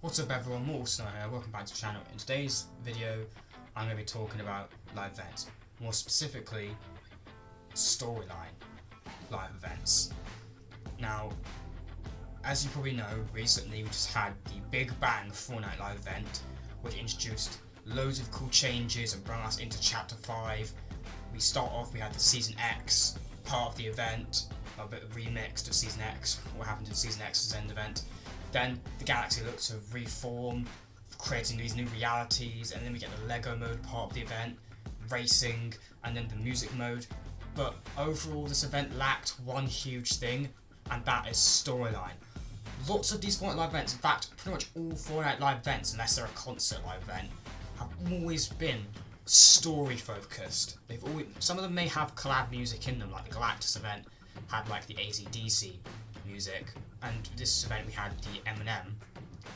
What's up everyone, Mortelstar here, welcome back to the channel. In today's video I'm going to be talking about live events, more specifically storyline live events. Now, as you probably know, recently we just had the Big Bang Fortnite live event, which introduced loads of cool changes and brought us into Chapter 5. We had the Season X part of the event, a bit of remixed of Season X, what happened in Season X's end event. Then the galaxy looked to reform, creating these new realities, and then we get the Lego mode part of the event, racing, and then the music mode. But overall this event lacked one huge thing, and that is storyline. Lots of these Fortnite live events, in fact pretty much all Fortnite live events, unless they're a concert live event, have always been story focused. Some of them may have collab music in them, like the Galactus event had like the AC/DC music, and this event we had the Eminem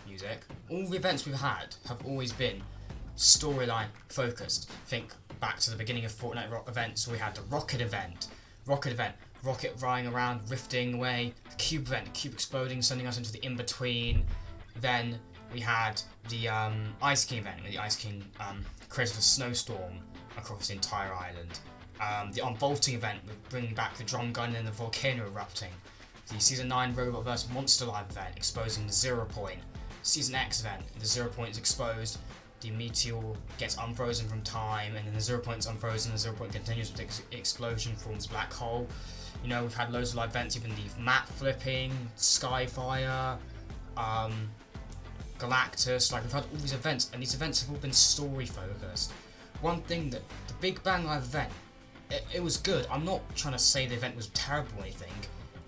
music. All the events we've had have always been storyline focused. Think back to the beginning of Fortnite events, we had the Rocket event, Rocket flying around, rifting away, the Cube event, the Cube exploding, sending us into the in-between. Then we had the Ice King event, where the Ice King created a snowstorm across the entire island. The Unbolting event with bringing back the drum gun and the volcano erupting. The Season 9 Robot vs Monster live event exposing the Zero Point. Season X event, the Zero Point is exposed, the meteor gets unfrozen from time, and then the Zero Point is unfrozen, the Zero Point continues with the explosion, forms a black hole. You know, we've had loads of live events, even the map flipping, Skyfire, Galactus, like we've had all these events, and these events have all been story focused. One thing that the Big Bang live event, it was good. I'm not trying to say the event was terrible or anything.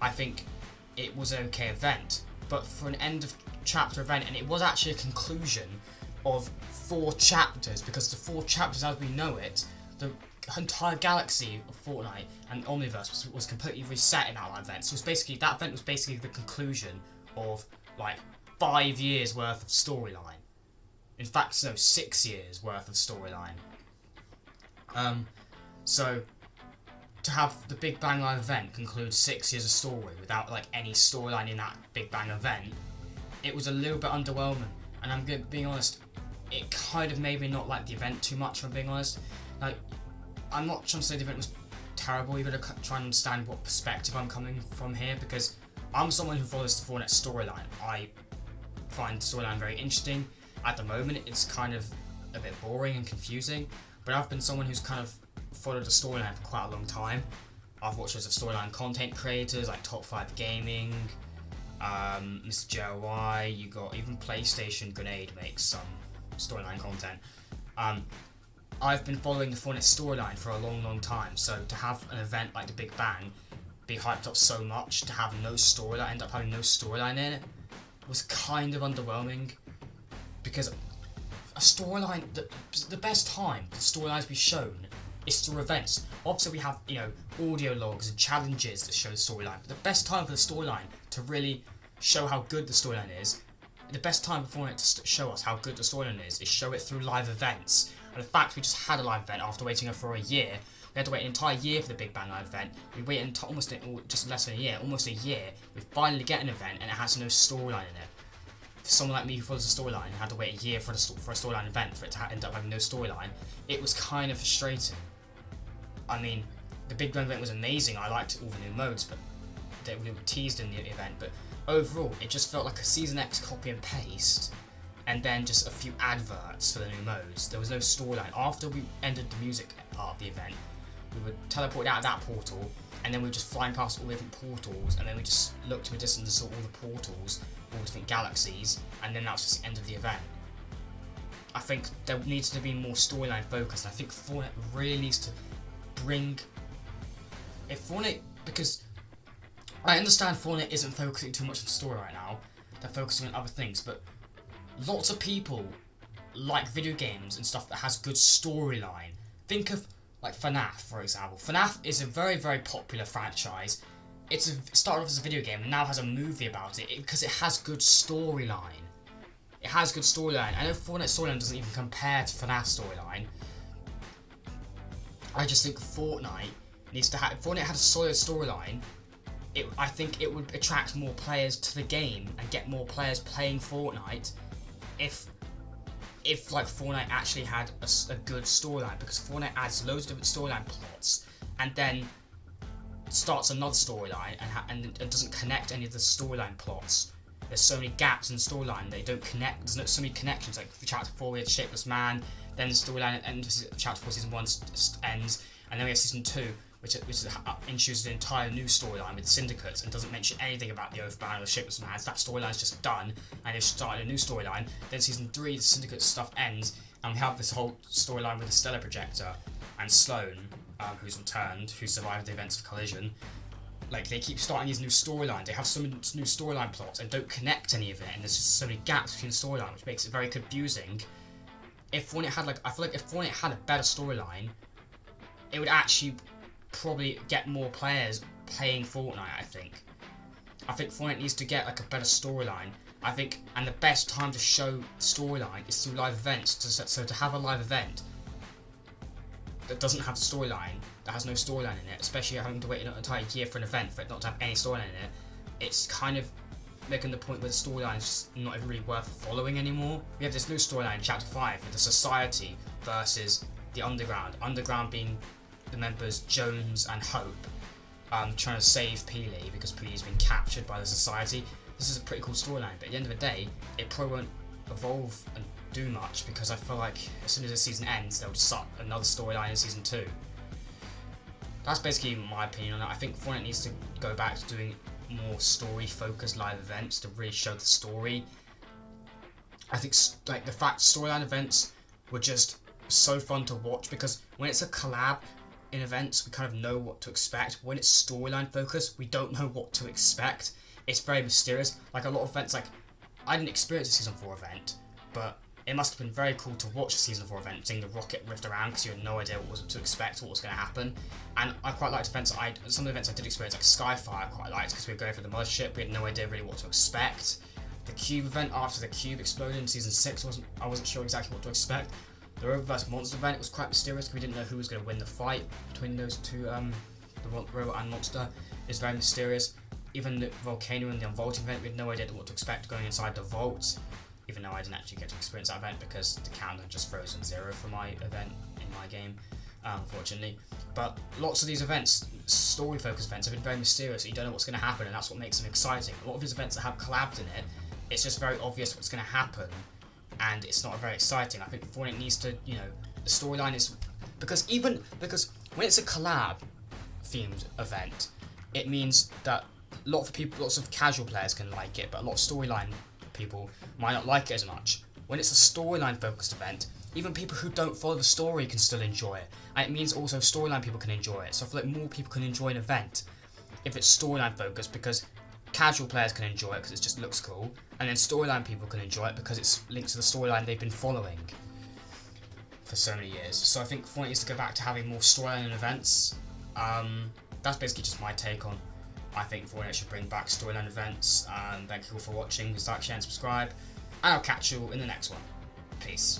I think it was an okay event, but for an end of chapter event, and it was actually a conclusion of 4 chapters, because the 4 chapters as we know it, the entire galaxy of Fortnite and Omniverse was completely reset in that live event. So that event was basically the conclusion of like 5 years worth of storyline. In fact, no, 6 years worth of storyline. So to have the Big Bang live event conclude 6 years of story without like any storyline in that Big Bang event, it was a little bit underwhelming. And I'm being honest, it kind of made me not like the event too much, if I'm being honest. Like, I'm not trying to say the event was terrible, you've got to try and understand what perspective I'm coming from here, because I'm someone who follows the Fortnite storyline. I find the storyline very interesting. At the moment it's kind of a bit boring and confusing, but I've been someone who's kind of followed the storyline for quite a long time. I've watched loads of storyline content creators like Top 5 Gaming, Mr. JOY, you got even PlayStation Grenade makes some storyline content. I've been following the Fortnite storyline for a long time, so to have an event like the Big Bang be hyped up so much, to have no storyline, end up having no storyline in it, was kind of underwhelming, because a storyline, the best time for storylines to be shown is through events. Obviously we have, you know, audio logs and challenges that show the storyline, but the best time for the storyline to really show how good the storyline is, the best time for it to show us how good the storyline is show it through live events. And the fact we just had a live event after waiting for a year. We had to wait an entire year for the Big Bang live event. We waited just less than a year, almost a year. We finally get an event and it has no storyline in it. For someone like me who follows the storyline and had to wait a year for a storyline event for it to end up having no storyline, it was kind of frustrating. I mean, the Big Bang event was amazing. I liked all the new modes, but they were teased in the event. But overall, it just felt like a Season X copy and paste, and then just a few adverts for the new modes. There was no storyline. After we ended the music part of the event, we were teleported out of that portal, and then we were just flying past all the different portals, and then we just looked to a distance and saw all the portals, all the different galaxies, and then that was just the end of the event. I think there needs to be more storyline focus, and I think Fortnite really needs to bring... because I understand Fortnite isn't focusing too much on story right now, they're focusing on other things, but lots of people like video games and stuff that has good storyline. Think of like FNAF, for example. FNAF is a very popular franchise. It started off as a video game and now has a movie about it because it has good storyline. It has good storyline. I know Fortnite storyline doesn't even compare to FNAF storyline. I just think Fortnite needs to have... If Fortnite had a solid storyline, I think it would attract more players to the game and get more players playing Fortnite if like Fortnite actually had a good storyline, because Fortnite adds loads of different storyline plots and then starts another storyline and doesn't connect any of the storyline plots. There's so many gaps in the storyline, they don't connect. There's so many connections. Like for chapter 4 we had Shapeless Man, then the storyline ends, chapter 4 season 1 ends, and then we have season 2 which introduces an entire new storyline with syndicates and doesn't mention anything about the Oathbound or the Shapeless Man. So that storyline's just done and they've started a new storyline. Then season 3 the syndicate stuff ends and we have this whole storyline with the Stellar Projector and Sloane, who's returned, who survived the events of Collision. Like, they keep starting these new storylines, they have some new storyline plots and don't connect any of it, and there's just so many gaps between the storyline, which makes it very confusing. If Fortnite had, like, I feel like if Fortnite had a better storyline, it would actually probably get more players playing Fortnite, I think. I think Fortnite needs to get, like, a better storyline. I think, and the best time to show storyline is through live events. So to have a live event that doesn't have a storyline, that has no storyline in it, especially having to wait an entire year for an event for it not to have any storyline in it, it's kind of making the point where the storyline is just not even really worth following anymore. We have this new storyline in chapter 5 with the Society versus the Underground. Underground being the members Jones and Hope, trying to save Peely because Peely's been captured by the Society. This is a pretty cool storyline, but at the end of the day, it probably won't evolve and do much because I feel like as soon as the season ends, they'll just start another storyline in season 2. That's basically my opinion on it. I think Fortnite needs to go back to doing more story-focused live events to really show the story. I think like the fact storyline events were just so fun to watch because when it's a collab in events, we kind of know what to expect. When it's storyline focused, we don't know what to expect. It's very mysterious. Like a lot of events, like I didn't experience a season 4 event, but it must have been very cool to watch the season 4 event, seeing the rocket rift around because you had no idea what was to expect, what was going to happen. And I quite liked events. Some of the events I did experience, like Skyfire, I quite liked because we were going for the mothership. We had no idea really what to expect. The Cube event after the Cube exploded in season 6, I wasn't sure exactly what to expect. The Robot vs Monster event was quite mysterious because we didn't know who was going to win the fight between those two, the Robot and Monster. It's very mysterious. Even the Volcano and the Unvaulting event, we had no idea what to expect going inside the vault. Even though I didn't actually get to experience that event because the countdown just frozen 0 for my event in my game, unfortunately. But lots of these events, story-focused events, have been very mysterious. You don't know what's going to happen, and that's what makes them exciting. A lot of these events that have collabed in it, it's just very obvious what's going to happen, and it's not very exciting. I think Fortnite needs to, the storyline is because when it's a collab-themed event, it means that lots of casual players can like it, but a lot of storyline people might not like it as much. When it's a storyline focused event, even people who don't follow the story can still enjoy it, and it means also storyline people can enjoy it. So I feel like more people can enjoy an event if it's storyline focused, because casual players can enjoy it because it just looks cool, and then storyline people can enjoy it because it's linked to the storyline they've been following for so many years. So I think Fortnite needs to go back to having more storyline events. That's basically just my take on. I think Fortnite should bring back storyline events. Thank you all for watching. Please like, share and subscribe. And I'll catch you in the next one. Peace.